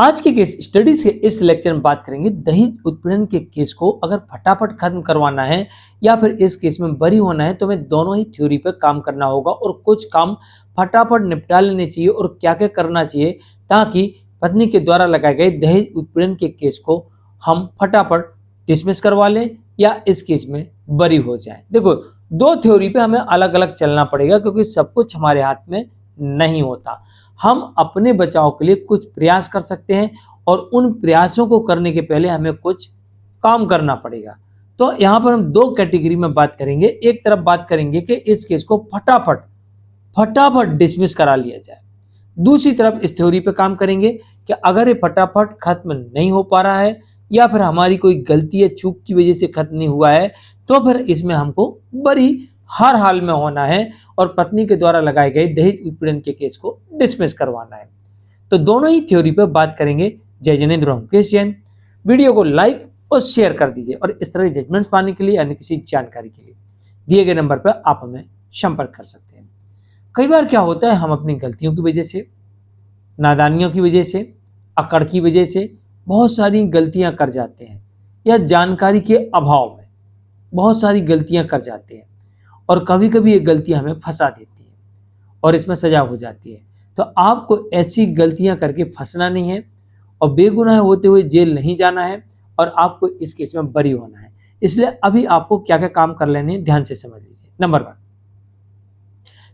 आज के case study से इस लेक्चर में बात करेंगे दहेज उत्पीड़न के केस को अगर फटाफट खत्म करवाना है या फिर इस केस में बरी होना है तो हमें दोनों ही थ्योरी पर काम करना होगा और कुछ काम फटाफट निपटा लेने चाहिए और क्या क्या करना चाहिए ताकि पत्नी के द्वारा लगाए गए दहेज उत्पीड़न के केस को हम फटाफट डिसमिस करवा लें या इस केस में बरी हो जाए। देखो, दो थ्योरी पे हमें अलग अलग चलना पड़ेगा क्योंकि सब कुछ हमारे हाथ में नहीं होता। हम अपने बचाव के लिए कुछ प्रयास कर सकते हैं और उन प्रयासों को करने के पहले हमें कुछ काम करना पड़ेगा। तो यहाँ पर हम दो कैटेगरी में बात करेंगे। एक तरफ बात करेंगे कि इस केस को फटाफट डिसमिस करा लिया जाए। दूसरी तरफ इस थ्योरी पे काम करेंगे कि अगर ये फटाफट खत्म नहीं हो पा रहा है या फिर हमारी कोई गलती या चूक की वजह से खत्म नहीं हुआ है तो फिर इसमें हमको बरी हर हाल में होना है और पत्नी के द्वारा लगाए गए दहेज उत्पीड़न के केस को डिसमिस करवाना है। तो दोनों ही थ्योरी पर बात करेंगे। जय जिनेंद्र, मुकेश जैन। वीडियो को लाइक और शेयर कर दीजिए और इस तरह के जजमेंट्स पाने के लिए अन्य किसी जानकारी के लिए दिए गए नंबर पर आप हमें संपर्क कर सकते हैं। कई बार क्या होता है, हम अपनी गलतियों की वजह से, नादानियों की वजह से, अकड़ की वजह से बहुत सारी गलतियां कर जाते हैं या जानकारी के अभाव में बहुत सारी गलतियां कर जाते हैं और कभी कभी ये गलतियां हमें फंसा देती है और इसमें सजा हो जाती है। तो आपको ऐसी गलतियां करके फंसना नहीं है और बेगुनाह होते हुए जेल नहीं जाना है और आपको इस केस में बरी होना है। इसलिए अभी आपको क्या क्या काम कर लेने हैं ध्यान से समझ लीजिए। नंबर 1,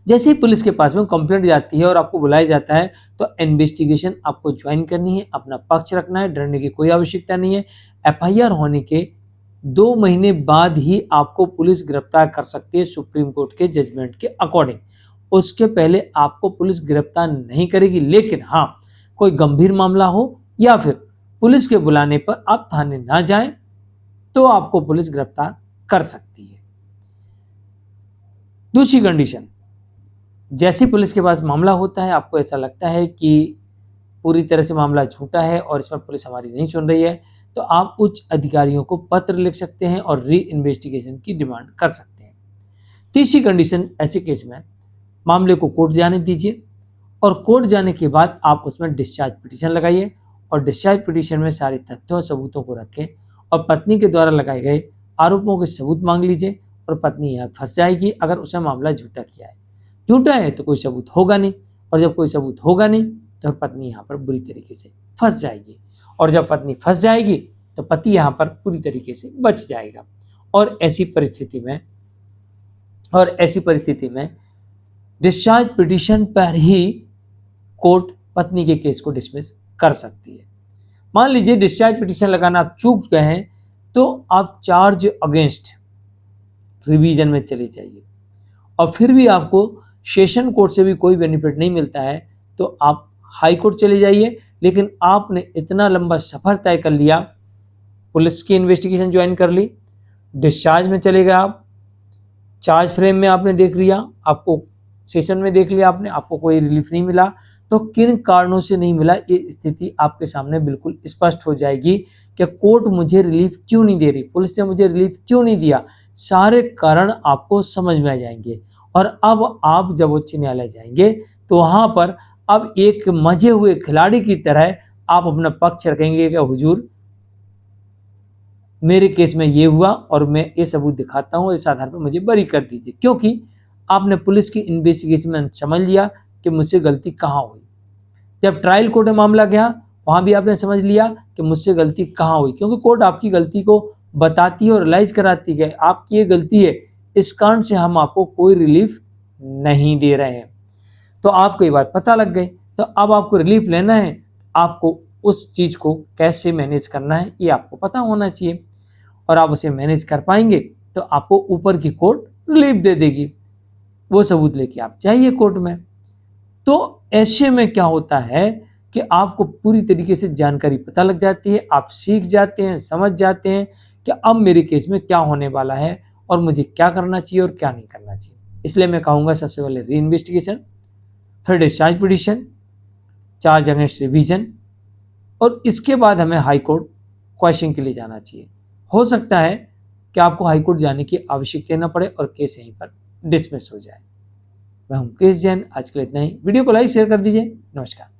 जैसे ही पुलिस के पास में कंप्लेंट जाती है और आपको बुलाया जाता है तो इन्वेस्टिगेशन आपको ज्वाइन करनी है, अपना पक्ष रखना है, डरने की कोई आवश्यकता नहीं है। एफआईआर होने के 2 महीने बाद ही आपको पुलिस गिरफ्तार कर सकती है सुप्रीम कोर्ट के जजमेंट के अकॉर्डिंग। उसके पहले आपको पुलिस गिरफ्तार नहीं करेगी, लेकिन हाँ, कोई गंभीर मामला हो या फिर पुलिस के बुलाने पर आप थाने ना जाएं तो आपको पुलिस गिरफ्तार कर सकती है। दूसरी कंडीशन, जैसे पुलिस के पास मामला होता है, आपको ऐसा लगता है कि पूरी तरह से मामला झूठा है और इसमें पुलिस हमारी नहीं सुन रही है, तो आप उच्च अधिकारियों को पत्र लिख सकते हैं और री इन्वेस्टिगेशन की डिमांड कर सकते हैं। तीसरी कंडीशन, ऐसे केस में मामले को कोर्ट जाने दीजिए और कोर्ट जाने के बाद आप उसमें डिस्चार्ज पिटीशन लगाइए और डिस्चार्ज पिटीशन में सारे तथ्यों और सबूतों को रखें और पत्नी के द्वारा लगाए गए आरोपों के सबूत मांग लीजिए और पत्नी यहाँ फंस जाएगी अगर उसने मामला झूठा किया है। झूठा है तो कोई सबूत होगा नहीं और जब कोई सबूत होगा नहीं तो पत्नी यहाँ पर बुरी तरीके से फंस जाएगी और जब पत्नी फंस जाएगी तो पति यहाँ पर पूरी तरीके से बच जाएगा और ऐसी परिस्थिति में डिस्चार्ज पिटीशन पर ही कोर्ट पत्नी के केस को डिसमिस कर सकती है। मान लीजिए डिस्चार्ज पिटीशन लगाना आप चूक गए हैं तो आप चार्ज अगेंस्ट रिवीजन में चले जाइए और फिर भी आपको सेशन कोर्ट से भी कोई बेनिफिट नहीं मिलता है तो आप हाई कोर्ट चले जाइए। लेकिन आपने इतना लंबा सफ़र तय कर लिया, पुलिस की इन्वेस्टिगेशन ज्वाइन कर ली, डिस्चार्ज में चले गए, आप चार्ज फ्रेम में आपने देख लिया, आपको सेशन में देख लिया आपने, आपको कोई रिलीफ नहीं मिला, तो किन कारणों से नहीं मिला ये स्थिति आपके सामने बिल्कुल स्पष्ट हो जाएगी कि कोर्ट मुझे रिलीफ क्यों नहीं दे रही, पुलिस ने मुझे रिलीफ क्यों नहीं दिया। सारे कारण आपको समझ में आ जाएंगे और अब आप जब उच्च न्यायालय जाएंगे तो वहाँ पर अब एक मजे हुए खिलाड़ी की तरह आप अपना पक्ष रखेंगे कि हुजूर मेरे केस में ये हुआ और मैं ये सबूत दिखाता हूँ, इस आधार पर मुझे बरी कर दीजिए, क्योंकि आपने पुलिस की इन्वेस्टिगेशन में समझ लिया कि मुझसे गलती कहाँ हुई। जब ट्रायल कोर्ट में मामला गया वहाँ भी आपने समझ लिया कि मुझसे गलती कहाँ हुई, क्योंकि कोर्ट आपकी गलती को बताती है और रियलाइज कराती है आपकी ये गलती है, इस कारण से हम आपको कोई रिलीफ नहीं दे रहे हैं। तो आपको ये बात पता लग गई, तो अब आपको रिलीफ लेना है, आपको उस चीज़ को कैसे मैनेज करना है ये आपको पता होना चाहिए और आप उसे मैनेज कर पाएंगे तो आपको ऊपर की कोर्ट रिलीफ दे देगी। वो सबूत लेके आप जाइए कोर्ट में। तो ऐसे में क्या होता है कि आपको पूरी तरीके से जानकारी पता लग जाती है, आप सीख जाते हैं, समझ जाते हैं कि अब मेरे केस में क्या होने वाला है और मुझे क्या करना चाहिए और क्या नहीं करना चाहिए। इसलिए मैं कहूँगा सबसे पहले री इन्वेस्टिगेशन, फिर discharge petition, charge against revision और इसके बाद हमें हाई कोर्ट क्वेश्चन के लिए जाना चाहिए। हो सकता है कि आपको हाई कोर्ट जाने की आवश्यकता न पड़े और केस यहीं पर डिसमिस हो जाए। मैं हूं मुकेश जैन, आज के लिए इतना ही। वीडियो को लाइक शेयर कर दीजिए। नमस्कार।